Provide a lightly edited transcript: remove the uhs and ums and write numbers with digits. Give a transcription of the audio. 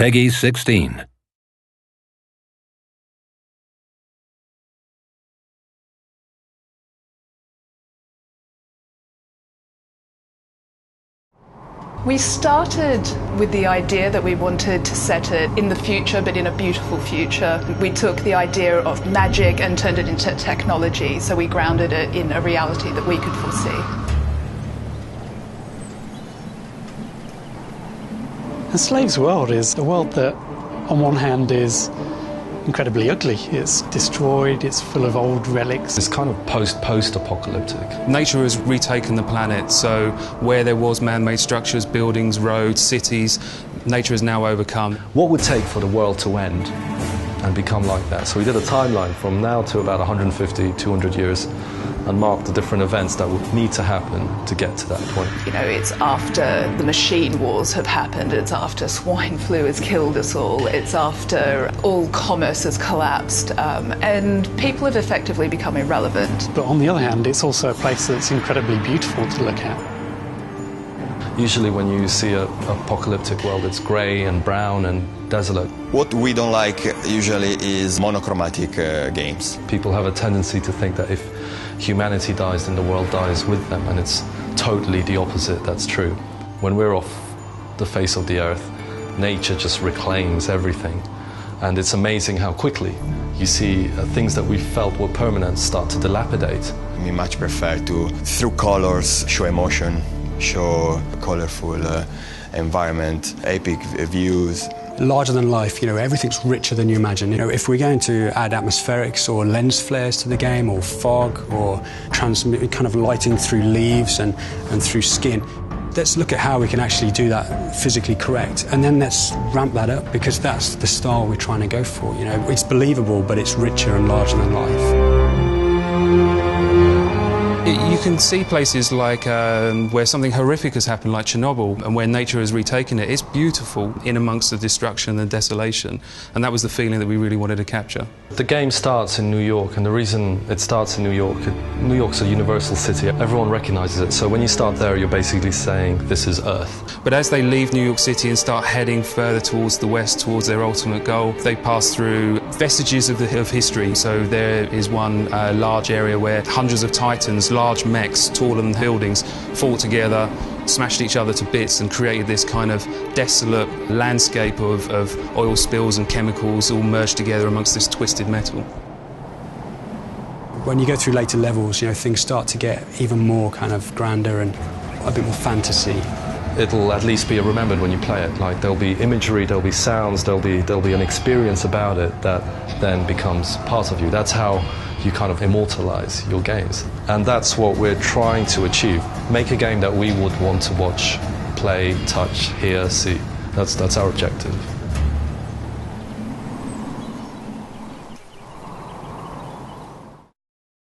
Peggy 16. We started with the idea that we wanted to set it in the future, but in a beautiful future. We took the idea of magic and turned it into technology, so we grounded it in a reality that we could foresee. Enslaved's world is a world that, on one hand, is incredibly ugly. It's destroyed, it's full of old relics. It's kind of post-apocalyptic. Nature has retaken the planet, so where there was man-made structures, buildings, roads, cities, nature has now overcome. What would take for the world to end and become like that? So we did a timeline from now to about 150, 200 years and marked the different events that would need to happen to get to that point. You know, it's after the machine wars have happened, it's after swine flu has killed us all, it's after all commerce has collapsed, and people have effectively become irrelevant. But on the other hand, it's also a place that's incredibly beautiful to look at. Usually when you see an apocalyptic world, it's grey and brown and desolate. What we don't like usually is monochromatic games. People have a tendency to think that if humanity dies, then the world dies with them, and it's totally the opposite that's true. When we're off the face of the earth, nature just reclaims everything, and it's amazing how quickly you see things that we felt were permanent start to dilapidate. We much prefer to, through colors, show emotion, show colorful environment, epic views. Larger than life, you know, everything's richer than you imagine. You know, if we're going to add atmospherics or lens flares to the game, or fog, or transmit kind of lighting through leaves and through skin, let's look at how we can actually do that physically correct, and then let's ramp that up, because that's the style we're trying to go for. You know, it's believable, but it's richer and larger than life. You can see places like where something horrific has happened, like Chernobyl, and where nature has retaken it. It's beautiful in amongst the destruction and desolation, and that was the feeling that we really wanted to capture. The game starts in New York, and the reason it starts in New York's a universal city. Everyone recognizes it, so when you start there, you're basically saying, this is Earth. But as they leave New York City and start heading further towards the west, towards their ultimate goal, they pass through vestiges of history. So there is one large area where hundreds of titans, large mechs, taller than buildings, fought together, smashed each other to bits, and created this kind of desolate landscape of oil spills and chemicals all merged together amongst this twisted metal. When you go through later levels, you know, things start to get even more kind of grander and a bit more fantasy. It'll at least be remembered when you play it. Like, there'll be imagery, there'll be sounds, there'll be an experience about it that then becomes part of you. That's how you kind of immortalize your games. And that's what we're trying to achieve. Make a game that we would want to watch, play, touch, hear, see. That's our objective.